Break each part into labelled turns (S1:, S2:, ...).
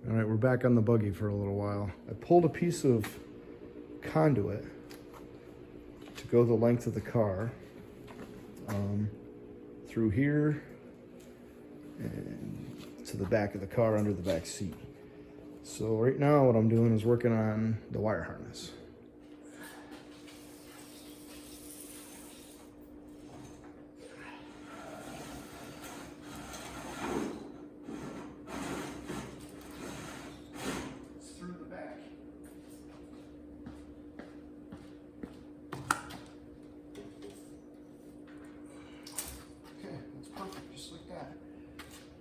S1: All right, we're back on the buggy for a little while. I pulled a piece of conduit to go the length of the car through here and to the back of the car under the back seat. So right now what I'm doing is working on the wire harness.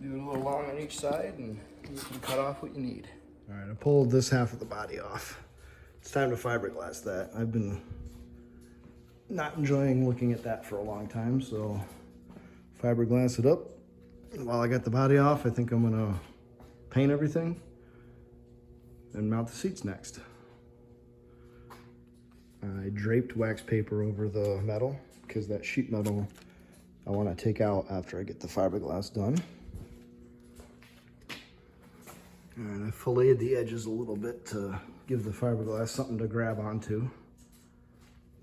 S1: Do it a little long on each side and you can cut off what you need. All right, I pulled this half of the body off. It's time to fiberglass that. I've been not enjoying looking at that for a long time, so fiberglass it up. And while I got the body off, I think I'm gonna paint everything and mount the seats next. I draped wax paper over the metal because that sheet metal I want to take out after I get the fiberglass done. And I filleted the edges a little bit to give the fiberglass something to grab onto.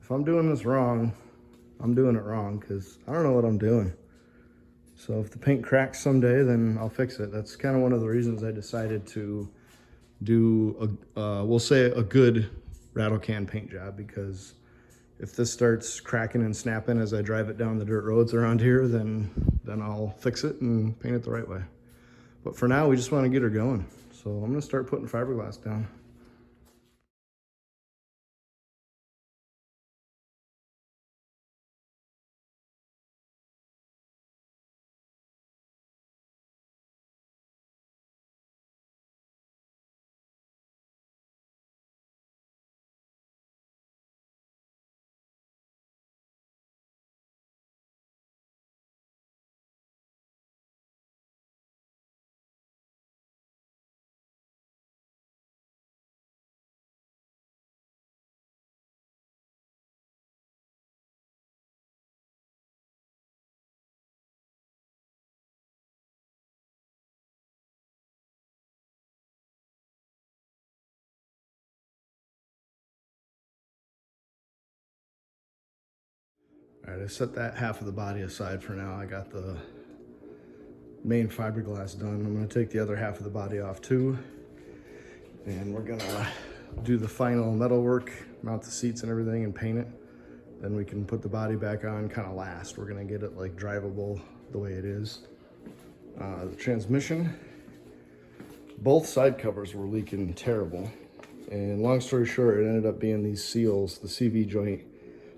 S1: If I'm doing this wrong, I'm doing it wrong because I don't know what I'm doing. So if the paint cracks someday, then I'll fix it. That's kind of one of the reasons I decided to do, we'll say a good rattle can paint job, because if this starts cracking and snapping as I drive it down the dirt roads around here, then I'll fix it and paint it the right way. But for now, we just want to get her going. So I'm gonna start putting fiberglass down. All right, I set that half of the body aside for now. I got the main fiberglass done. I'm gonna take the other half of the body off too. And we're gonna do the final metal work, mount the seats and everything and paint it. Then we can put the body back on kind of last. We're gonna get it like drivable the way it is. The transmission, both side covers were leaking terrible. And long story short, it ended up being these seals, the CV joint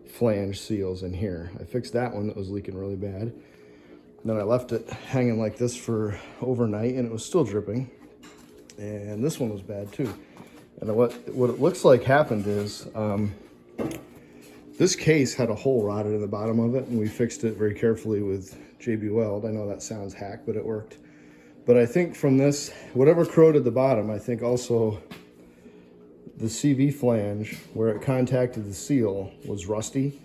S1: flange seals in here. I fixed that one that was leaking really bad. Then I left it hanging like this for overnight and it was still dripping. And this one was bad too. And what it looks like happened is this case had a hole rotted in the bottom of it, and we fixed it very carefully with JB Weld. I know that sounds hack, but it worked. But I think from this, whatever corroded the bottom, I think also the CV flange where it contacted the seal was rusty.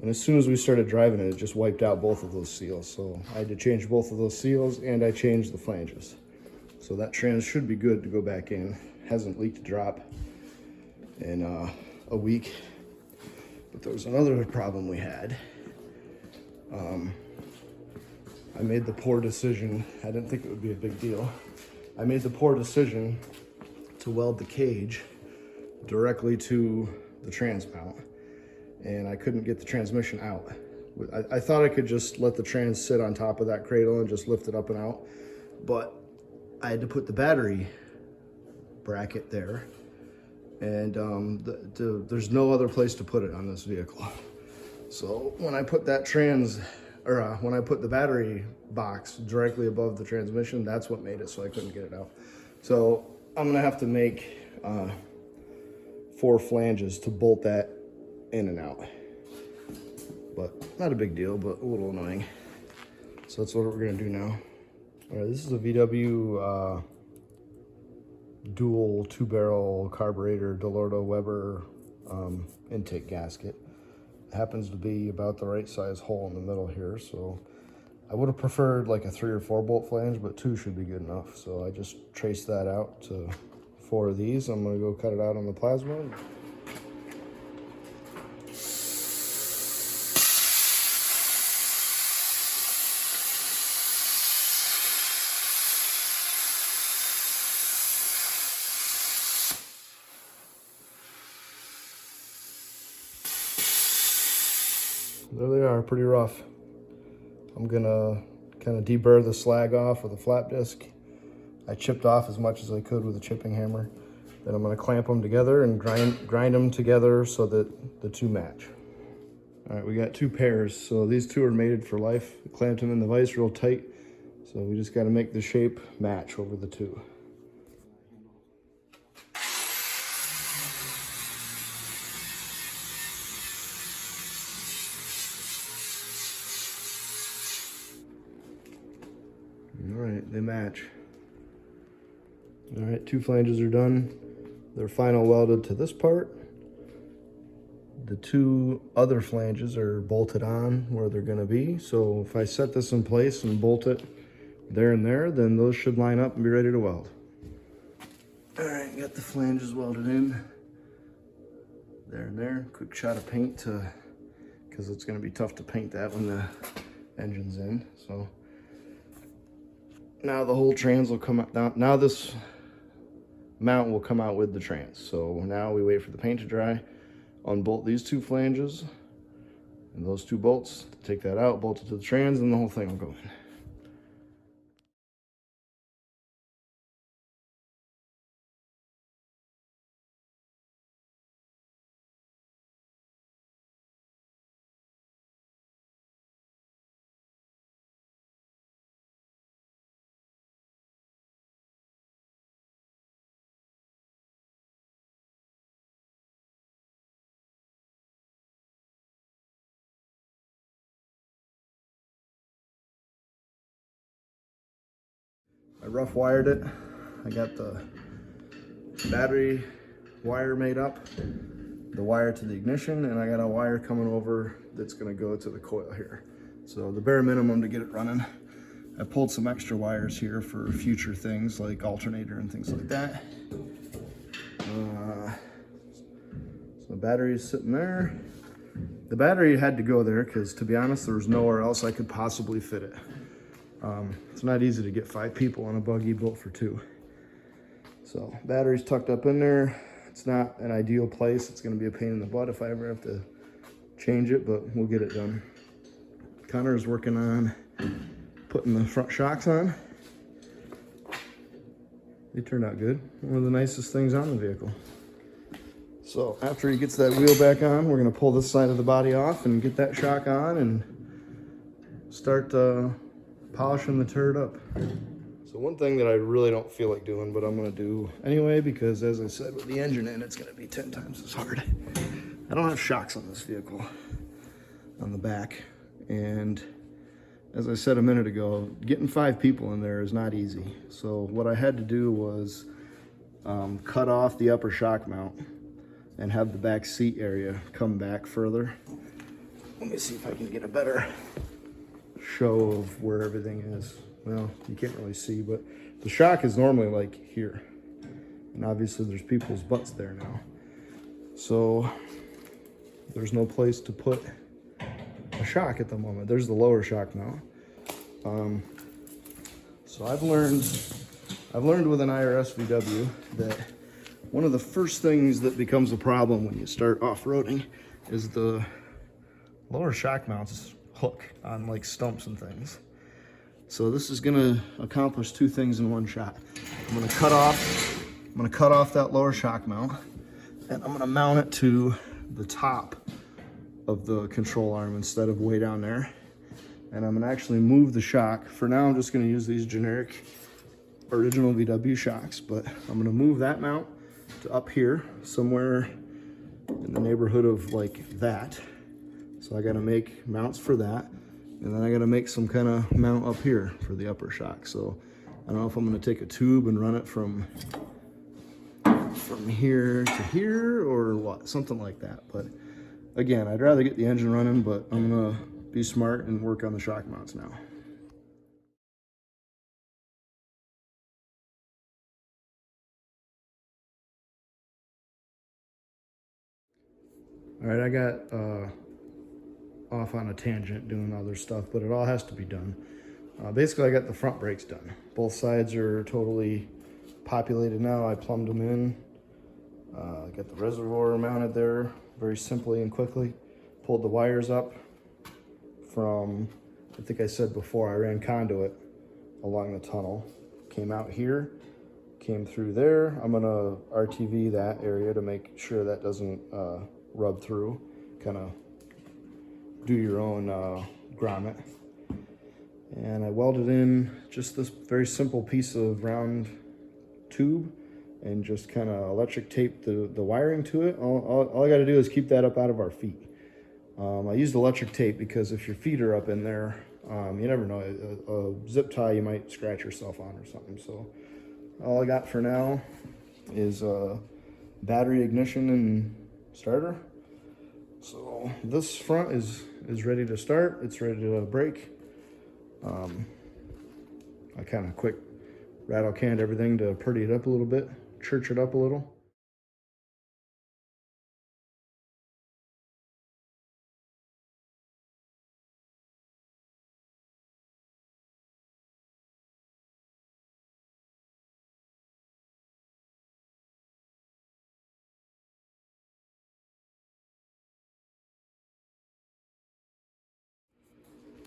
S1: And as soon as we started driving it, it just wiped out both of those seals. So I had to change both of those seals and I changed the flanges. So that trans should be good to go back in. Hasn't leaked a drop in a week. But there was another problem we had. I made the poor decision. I didn't think it would be a big deal. I made the poor decision to weld the cage directly to the trans mount, and I couldn't get the transmission out. I thought I could just let the trans sit on top of that cradle and just lift it up and out, but I had to put the battery bracket there, and there's no other place to put it on this vehicle. So when I put that when I put the battery box directly above the transmission, that's what made it so I couldn't get it out. So I'm gonna have to make 4 flanges to bolt that in and out. But not a big deal, but a little annoying. So that's what we're gonna do now. All right, this is a VW dual 2-barrel carburetor Delorto Weber intake gasket. It happens to be about the right size hole in the middle here, so I would have preferred like a 3 or 4 bolt flange, but 2 should be good enough. So I just traced that out to 4 of these. I'm gonna go cut it out on the plasma. There they are, pretty rough. I'm gonna kind of deburr the slag off with a flap disc. I chipped off as much as I could with a chipping hammer. Then I'm gonna clamp them together and grind them together so that the 2 match. All right, we got 2 pairs. So these 2 are mated for life. I clamped them in the vise real tight. So we just gotta make the shape match over the 2. All right, they match. All right, 2 flanges are done. They're final welded to this part. The 2 other flanges are bolted on where they're gonna be. So if I set this in place and bolt it there and there, then those should line up and be ready to weld. All right, got the flanges welded in. There and there. Quick shot of paint because it's gonna be tough to paint that when the engine's in. So now the whole trans will come out. Now this mount will come out with the trans. So now we wait for the paint to dry, unbolt these 2 flanges and those 2 bolts, take that out, bolt it to the trans, and the whole thing will go in. I rough wired it. I got the battery wire made up, the wire to the ignition, and I got a wire coming over that's gonna go to the coil here. So the bare minimum to get it running. I pulled some extra wires here for future things like alternator and things like that. So the battery is sitting there. The battery had to go there because, to be honest, there was nowhere else I could possibly fit it. It's not easy to get 5 people on a buggy built for 2. So battery's tucked up in there. It's not an ideal place. It's gonna be a pain in the butt if I ever have to change it, but we'll get it done. Connor's working on putting the front shocks on. They turned out good. One of the nicest things on the vehicle. So after he gets that wheel back on, we're gonna pull this side of the body off and get that shock on and start polishing the turd up. So one thing that I really don't feel like doing, but I'm gonna do anyway, because as I said, with the engine in, it's gonna be 10 times as hard. I don't have shocks on this vehicle on the back. And as I said a minute ago, getting 5 people in there is not easy. So what I had to do was cut off the upper shock mount and have the back seat area come back further. Let me see if I can get a better show of where everything is. Well, you can't really see, but the shock is normally like here. And obviously there's people's butts there now. So there's no place to put a shock at the moment. There's the lower shock mount. So I've learned with an IRS VW that one of the first things that becomes a problem when you start off-roading is the lower shock mounts hook on like stumps and things. So this is gonna accomplish 2 things in one shot. I'm gonna cut off that lower shock mount, and I'm gonna mount it to the top of the control arm instead of way down there. And I'm gonna actually move the shock. For now, I'm just gonna use these generic original VW shocks, but I'm gonna move that mount to up here, somewhere in the neighborhood of like that. So I gotta make mounts for that. And then I gotta make some kind of mount up here for the upper shock. So I don't know if I'm gonna take a tube and run it from here to here or what, something like that. But again, I'd rather get the engine running, but I'm gonna be smart and work on the shock mounts now. All right, I got off on a tangent doing other stuff, but it all has to be done. Basically, I got the front brakes done. Both sides are totally populated now. I plumbed them in. I got the reservoir mounted there very simply and quickly. Pulled the wires up from, I think I said before, I ran conduit along the tunnel. Came out here, came through there. I'm gonna RTV that area to make sure that doesn't rub through. Kind of do your own grommet. And I welded in just this very simple piece of round tube and just kind of electric tape the wiring to it. All I got to do is keep that up out of our feet. I used electric tape because if your feet are up in there, you never know, a zip tie you might scratch yourself on or something. So all I got for now is battery ignition and starter. So this front is ready to start. It's ready to brake. I kind of quick rattle canned everything to pretty it up a little bit, church it up a little.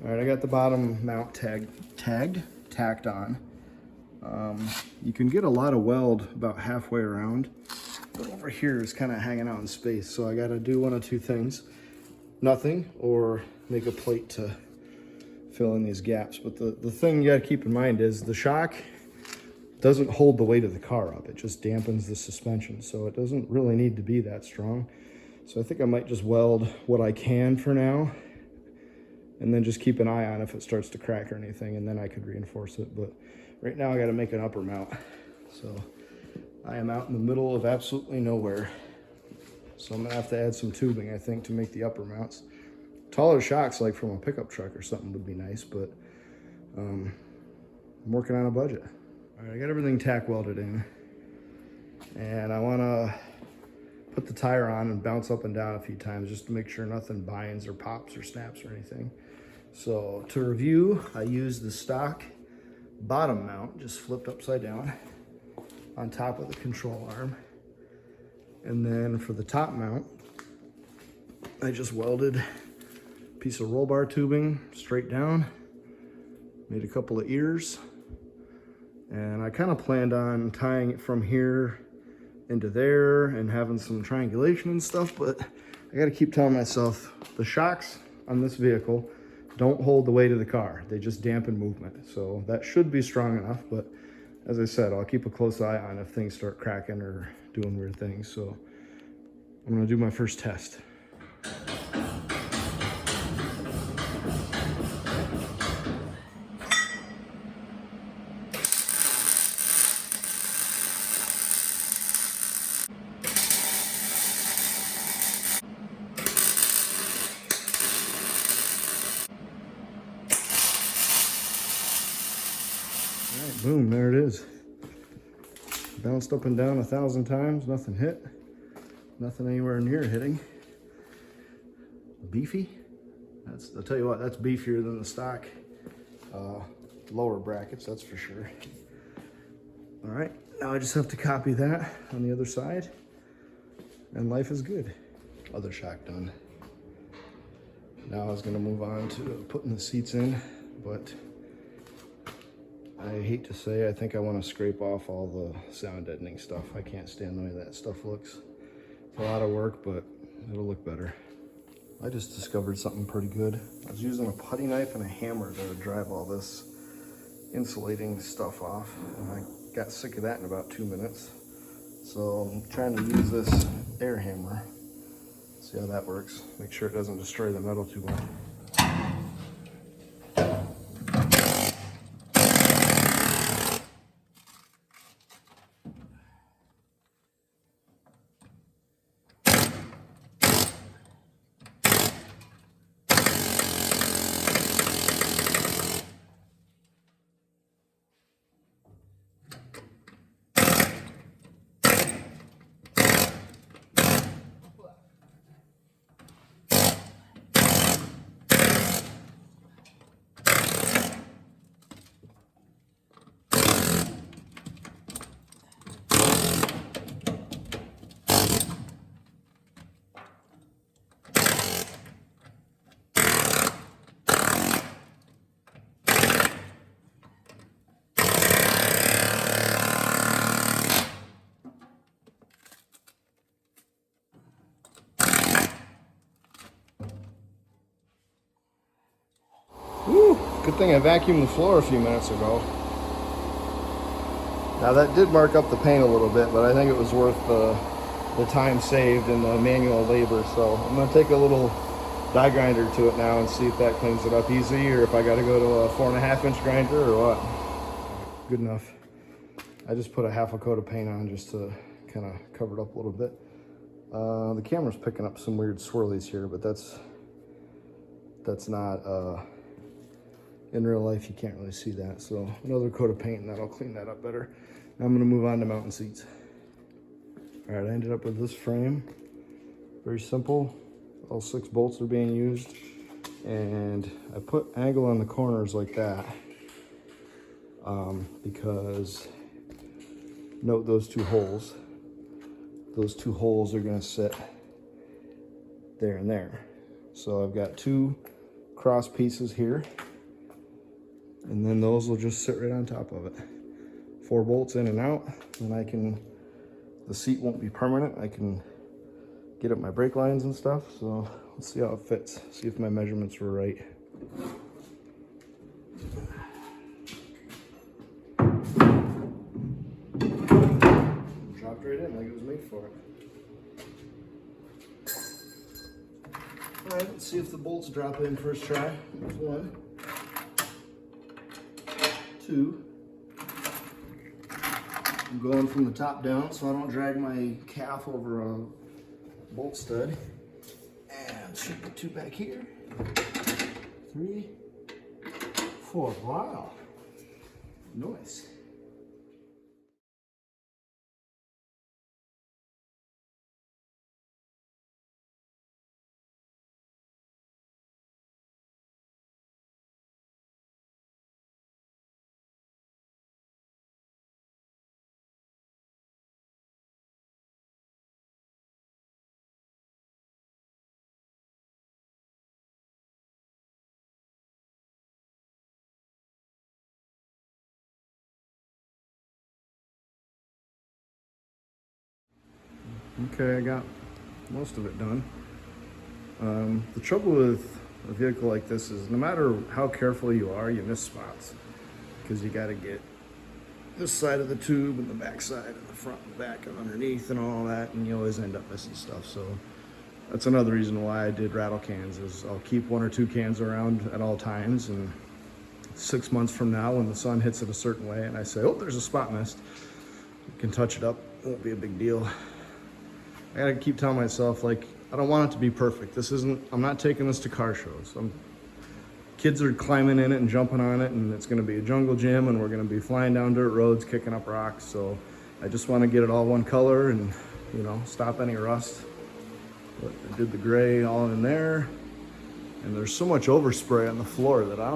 S1: All right, I got the bottom mount tacked on. You can get a lot of weld about halfway around, but over here is kind of hanging out in space. So I got to do one of two things: nothing, or make a plate to fill in these gaps. But the thing you got to keep in mind is the shock doesn't hold the weight of the car up. It just dampens the suspension, so it doesn't really need to be that strong. So I think I might just weld what I can for now, and then just keep an eye on if it starts to crack or anything, and then I could reinforce it. But right now I got to make an upper mount. So I am out in the middle of absolutely nowhere. So I'm gonna have to add some tubing, I think, to make the upper mounts. Taller shocks like from a pickup truck or something would be nice, but I'm working on a budget. All right, I got everything tack welded in, and I wanna put the tire on and bounce up and down a few times just to make sure nothing binds or pops or snaps or anything. So to review, I used the stock bottom mount, just flipped upside down on top of the control arm. And then for the top mount, I just welded a piece of roll bar tubing straight down, made a couple of ears, and I kind of planned on tying it from here into there and having some triangulation and stuff, but I got to keep telling myself the shocks on this vehicle don't hold the weight of the car. They just dampen movement. So that should be strong enough, but as I said, I'll keep a close eye on if things start cracking or doing weird things. So I'm gonna do my first test. All right, boom, there it is. Bounced up and down 1,000 times, nothing hit. Nothing anywhere near hitting. Beefy. I'll tell you what, that's beefier than the stock lower brackets, that's for sure. All right, now I just have to copy that on the other side, and life is good. Other shock done. Now I was gonna move on to putting the seats in, but I hate to say, I think I want to scrape off all the sound deadening stuff. I can't stand the way that stuff looks. It's a lot of work, but it'll look better. I just discovered something pretty good. I was using a putty knife and a hammer to drive all this insulating stuff off, and I got sick of that in about 2 minutes. So I'm trying to use this air hammer. See how that works. Make sure it doesn't destroy the metal too much. Good thing I vacuumed the floor a few minutes ago. Now that did mark up the paint a little bit, but I think it was worth the time saved and the manual labor. So I'm gonna take a little die grinder to it now and see if that cleans it up easy, or if I gotta go to a 4.5-inch grinder or what. Good enough. I just put a half a coat of paint on just to kind of cover it up a little bit. The camera's picking up some weird swirlies here, but that's not, in real life you can't really see that. So another coat of paint and that'll clean that up better. Now I'm gonna move on to mounting seats. All right, I ended up with this frame. Very simple. All 6 bolts are being used. And I put angle on the corners like that because note those 2 holes. Those 2 holes are gonna sit there and there. So I've got 2 cross pieces here, and then those will just sit right on top of it. 4 bolts in and out, and the seat won't be permanent. I can get up my brake lines and stuff. So let's see how it fits, see if my measurements were right. Dropped right in like it was made for it. All right, let's see if the bolts drop in first try. There's 1, 2. I'm going from the top down so I don't drag my calf over a bolt stud. And shoot the 2 back here. 3, 4. Wow. Nice. Okay, I got most of it done. The trouble with a vehicle like this is no matter how careful you are, you miss spots because you got to get this side of the tube and the back side and the front and back and underneath and all that, and you always end up missing stuff. So that's another reason why I did rattle cans, is I'll keep 1 or 2 cans around at all times, and 6 months from now when the sun hits it a certain way and I say, oh, there's a spot missed, you can touch it up. It won't be a big deal. I gotta keep telling myself, like, I don't want it to be perfect. I'm not taking this to car shows. Kids are climbing in it and jumping on it, and it's gonna be a jungle gym, and we're gonna be flying down dirt roads, kicking up rocks. So I just wanna get it all one color and, you know, stop any rust. But I did the gray all in there, and there's so much overspray on the floor that I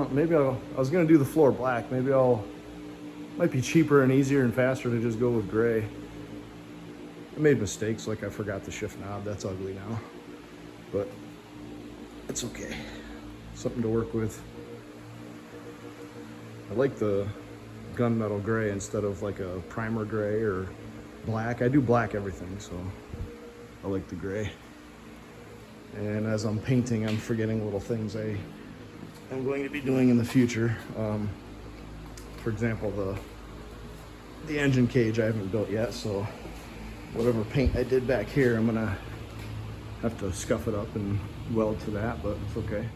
S1: was gonna do the floor black. Might be cheaper and easier and faster to just go with gray. I made mistakes, like I forgot the shift knob. That's ugly now, but it's okay. Something to work with. I like the gunmetal gray instead of like a primer gray or black. I do black everything, so I like the gray. And as I'm painting, I'm forgetting little things I'm going to be doing in the future. For example, the engine cage I haven't built yet, so whatever paint I did back here, I'm gonna have to scuff it up and weld to that, but it's okay.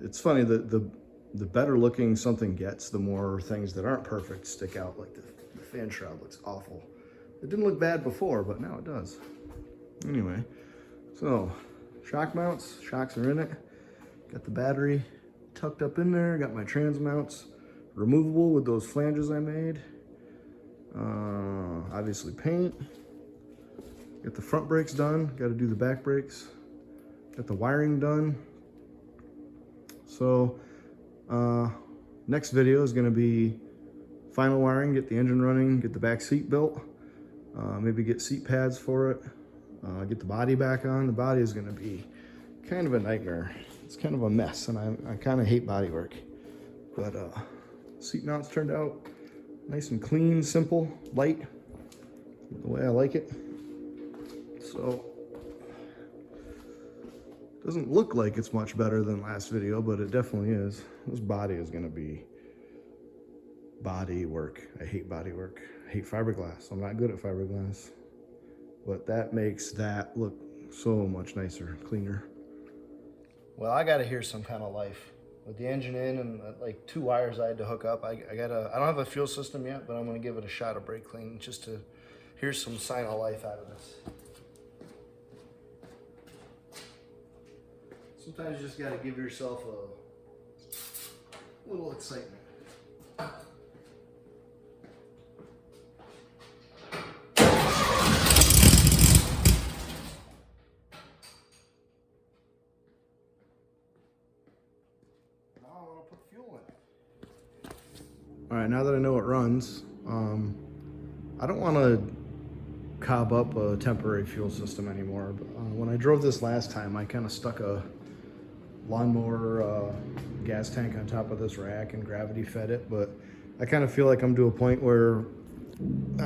S1: It's funny that the better looking something gets, the more things that aren't perfect stick out. Like the fan shroud looks awful. It didn't look bad before, but now it does. Anyway, so shock mounts, shocks are in it. Got the battery tucked up in there. Got my trans mounts removable with those flanges I made. Obviously paint. Got the front brakes done. Got to do the back brakes. Got the wiring done. So Next video is going to be final wiring, get the engine running, get the back seat built, maybe get seat pads for it, get the body back on. The body is going to be kind of a nightmare. It's kind of a mess, and I kind of hate Bodywork. But seat mounts turned out nice and clean, simple, light, the way I like it. So, doesn't look like it's much better than last video, but it definitely is. This body is going to be Bodywork. I hate Bodywork. I hate fiberglass. I'm not good at fiberglass. But that makes that look so much nicer, cleaner. Well, I got to hear some kind of life. With the engine in and like 2 wires I had to hook up, I don't have a fuel system yet, but I'm going to give it a shot of brake clean just to hear some sign of life out of this. Sometimes you just got to give yourself a little excitement. All right, now that I know it runs, I don't want to cob up a temporary fuel system anymore. But, when I drove this last time, I kind of stuck a lawnmower gas tank on top of this rack and gravity fed it, but I kind of feel like I'm to a point where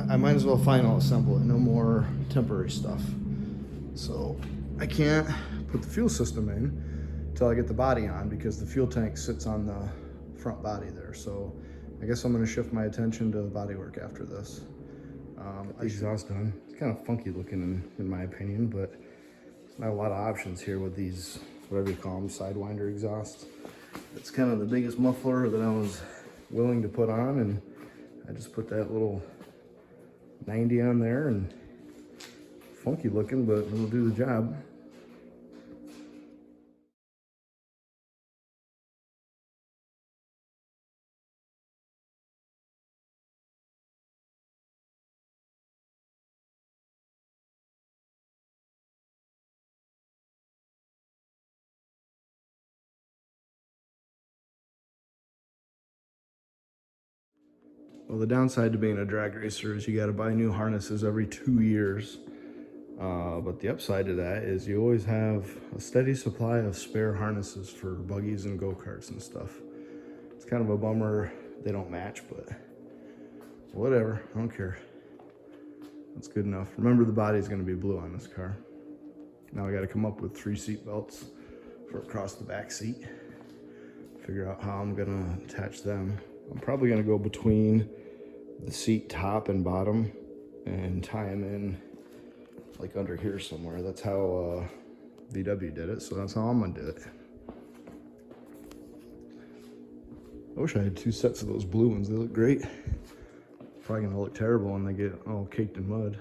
S1: I might as well final assemble it, no more temporary stuff. So I can't put the fuel system in until I get the body on, because the fuel tank sits on the front body there. So I guess I'm going to shift my attention to the bodywork after this. The exhaust done. It's kind of funky looking in my opinion, but not a lot of options here with these, whatever you call them, sidewinder exhausts. It's kind of the biggest muffler that I was willing to put on, and I just put that little 90 on there, and funky looking, but it'll do the job. Well, the downside to being a drag racer is you got to buy new harnesses every 2 years. But the upside to that is you always have a steady supply of spare harnesses for buggies and go-karts and stuff. It's kind of a bummer they don't match, but whatever, I don't care. That's good enough. Remember, the body's going to be blue on this car. Now I got to come up with 3 seat belts for across the back seat. Figure out how I'm going to attach them. I'm probably going to go between the seat top and bottom and tie them in like under here somewhere. That's how VW did it, so that's how I'm going to do it. I wish I had 2 sets of those blue ones. They look great. Probably going to look terrible when they get all caked in mud.